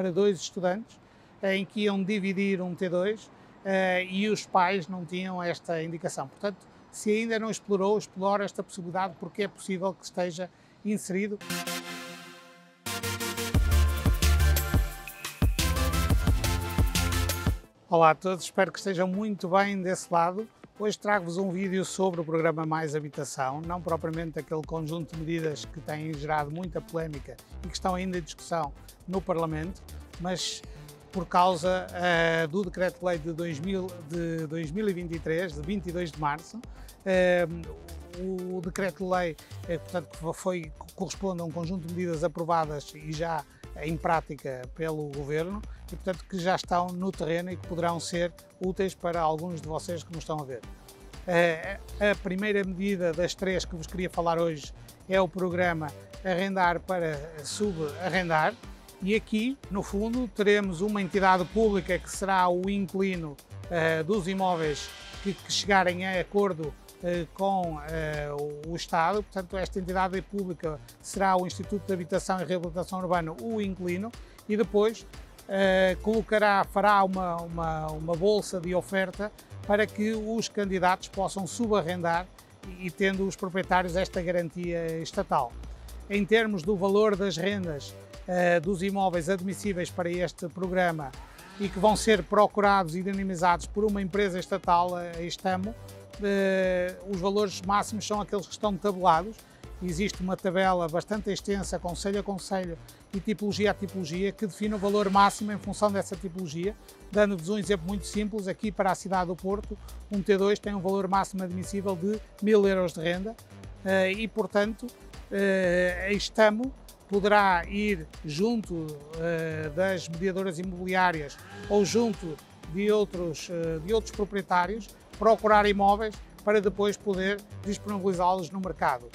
para 2 estudantes, em que iam dividir um T2 e os pais não tinham esta indicação. Portanto, se ainda não explorou, explore esta possibilidade, porque é possível que esteja inserido. Olá a todos, espero que estejam muito bem desse lado. Hoje trago-vos um vídeo sobre o programa Mais Habitação, não propriamente aquele conjunto de medidas que têm gerado muita polémica e que estão ainda em discussão no Parlamento, mas por causa do Decreto-Lei de 2023, de 22 de março. O Decreto-Lei, portanto, corresponde a um conjunto de medidas aprovadas e já em prática pelo Governo e, portanto, que já estão no terreno e que poderão ser úteis para alguns de vocês que nos estão a ver. A primeira medida das 3 que vos queria falar hoje é o programa Arrendar para Subarrendar, e aqui, no fundo, teremos uma entidade pública que será o inquilino dos imóveis que chegarem a acordo com o Estado. Portanto, esta entidade pública será o Instituto de Habitação e Reabilitação Urbana, o inquilino, e depois fará uma bolsa de oferta para que os candidatos possam subarrendar e tendo os proprietários esta garantia estatal. Em termos do valor das rendas dos imóveis admissíveis para este programa e que vão ser procurados e dinamizados por uma empresa estatal, a Estamo, os valores máximos são aqueles que estão tabelados. Existe uma tabela bastante extensa, concelho a concelho e tipologia a tipologia, que define o valor máximo em função dessa tipologia. Dando-vos um exemplo muito simples, aqui para a cidade do Porto, um T2 tem um valor máximo admissível de 1000 euros de renda e, portanto, a Estamo poderá ir junto das mediadoras imobiliárias ou junto de outros proprietários, procurar imóveis para depois poder disponibilizá-los no mercado.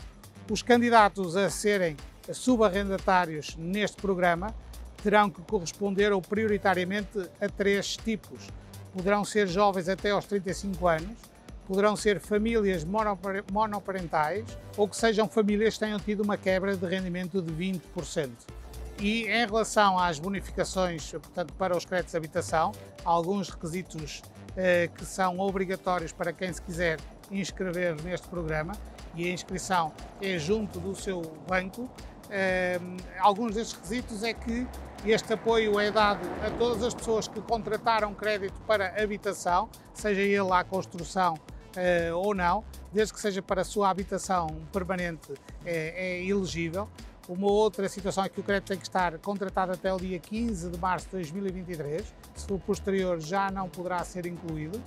Os candidatos a serem subarrendatários neste programa terão que corresponder ou prioritariamente a 3 tipos. Poderão ser jovens até aos 35 anos, poderão ser famílias monoparentais ou que sejam famílias que tenham tido uma quebra de rendimento de 20%. E em relação às bonificações, portanto, para os créditos de habitação, há alguns requisitos que são obrigatórios para quem se quiser inscrever neste programa, e a inscrição é junto do seu banco. Alguns destes requisitos é que este apoio é dado a todas as pessoas que contrataram crédito para habitação, seja ele à construção ou não, desde que seja para a sua habitação permanente é elegível. Uma outra situação é que o crédito tem que estar contratado até o dia 15 de março de 2023, se for posterior já não poderá ser incluído.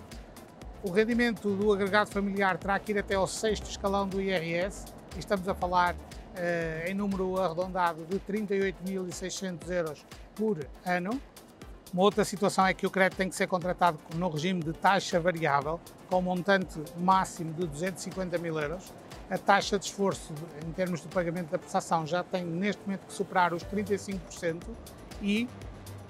O rendimento do agregado familiar terá que ir até ao 6º escalão do IRS, e estamos a falar em número arredondado de 38.600 euros por ano. Uma outra situação é que o crédito tem que ser contratado no regime de taxa variável, com um montante máximo de 250 mil euros. A taxa de esforço, em termos de pagamento da prestação, já tem neste momento que superar os 35%, e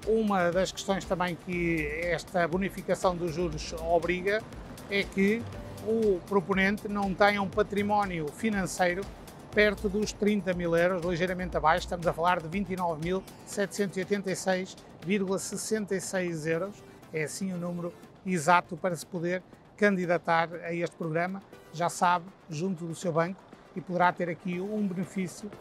uma das questões também que esta bonificação dos juros obriga é que o proponente não tenha um património financeiro perto dos 30 mil euros, ligeiramente abaixo. Estamos a falar de 29.786,66 euros, é assim o número exato para se poder candidatar a este programa. Já sabe, junto do seu banco, e poderá ter aqui um benefício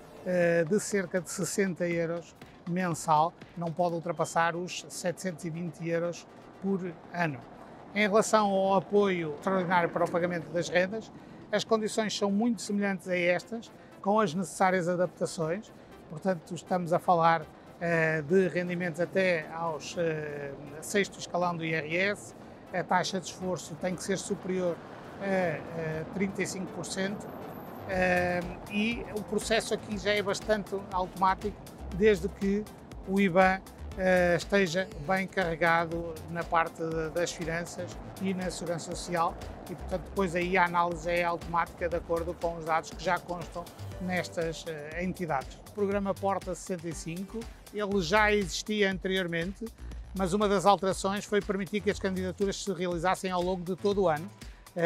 de cerca de 60 euros mensal, não pode ultrapassar os 720 euros por ano. Em relação ao apoio extraordinário para o pagamento das rendas, as condições são muito semelhantes a estas, com as necessárias adaptações. Portanto, estamos a falar de rendimentos até aos 6º escalão do IRS, a taxa de esforço tem que ser superior a 35%, e o processo aqui já é bastante automático, desde que o IBAN esteja bem carregado na parte das finanças e na segurança social, e portanto depois aí a análise é automática de acordo com os dados que já constam nestas entidades. O programa Porta 65, ele já existia anteriormente, mas uma das alterações foi permitir que as candidaturas se realizassem ao longo de todo o ano.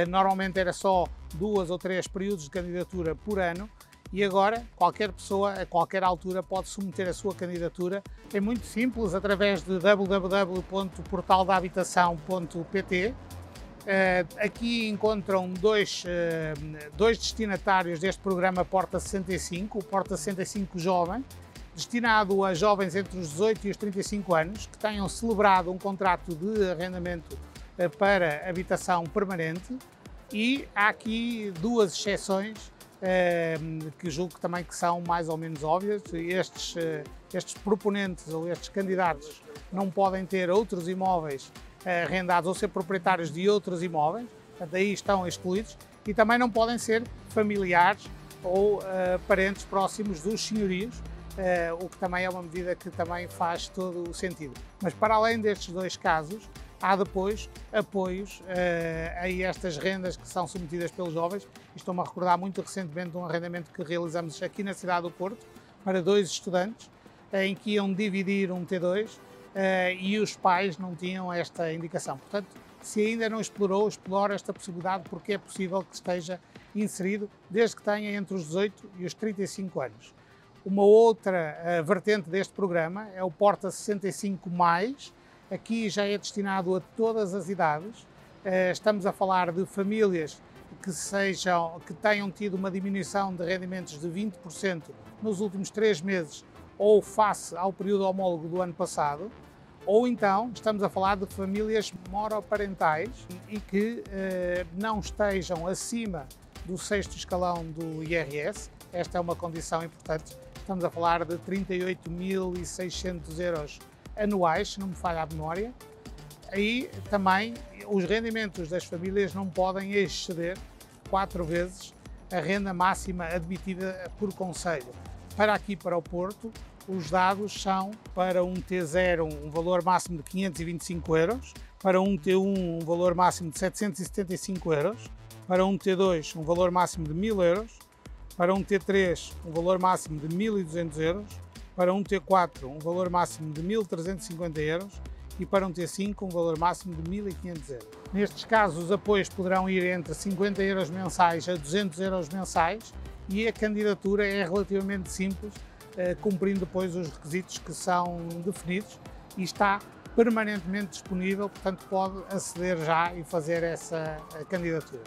Normalmente era só 2 ou 3 períodos de candidatura por ano, e agora qualquer pessoa, a qualquer altura, pode submeter a sua candidatura. É muito simples, através de www.portaldahabitação.pt. Aqui encontram dois destinatários deste programa Porta 65, o Porta 65 Jovem, destinado a jovens entre os 18 e os 35 anos que tenham celebrado um contrato de arrendamento para habitação permanente, e há aqui duas exceções que julgo também que são mais ou menos óbvias. Estes proponentes ou estes candidatos não podem ter outros imóveis arrendados ou ser proprietários de outros imóveis, daí estão excluídos, e também não podem ser familiares ou parentes próximos dos senhorios, o que também é uma medida que também faz todo o sentido. Mas para além destes dois casos, há depois apoios a estas rendas que são submetidas pelos jovens. Estou-me a recordar muito recentemente de um arrendamento que realizamos aqui na cidade do Porto para 2 estudantes, em que iam dividir um T2 e os pais não tinham esta indicação. Portanto, se ainda não explorou, explore esta possibilidade, porque é possível que esteja inserido desde que tenha entre os 18 e os 35 anos. Uma outra vertente deste programa é o Porta 65+. Aqui já é destinado a todas as idades. Estamos a falar de famílias que tenham tido uma diminuição de rendimentos de 20% nos últimos 3 meses ou face ao período homólogo do ano passado, ou então estamos a falar de famílias monoparentais e que não estejam acima do 6º escalão do IRS. Esta é uma condição importante. Estamos a falar de 38.600 euros anuais, se não me falha a memória. Aí também os rendimentos das famílias não podem exceder 4 vezes a renda máxima admitida por concelho. Para aqui, para o Porto, os dados são para um T0 um valor máximo de 525 euros, para um T1 um valor máximo de 775 euros, para um T2 um valor máximo de 1.000 euros, para um T3 um valor máximo de 1.200 euros, para um T4 um valor máximo de 1.350 euros e para um T5 um valor máximo de 1.500 euros. Nestes casos, os apoios poderão ir entre 50 euros mensais a 200 euros mensais, e a candidatura é relativamente simples, cumprindo depois os requisitos que são definidos, e está permanentemente disponível, portanto pode aceder já e fazer essa candidatura.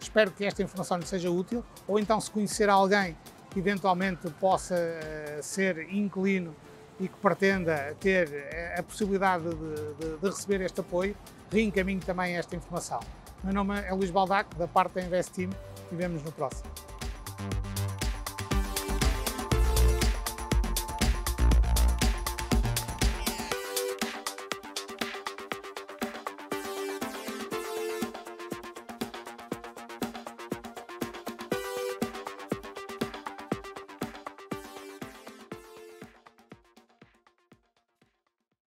Espero que esta informação lhe seja útil, ou então, se conhecer alguém que eventualmente possa ser inquilino e que pretenda ter a possibilidade de receber este apoio, reencaminhe também esta informação. Meu nome é Luís Baldaco, da parte da Invest Team, e vemos no próximo.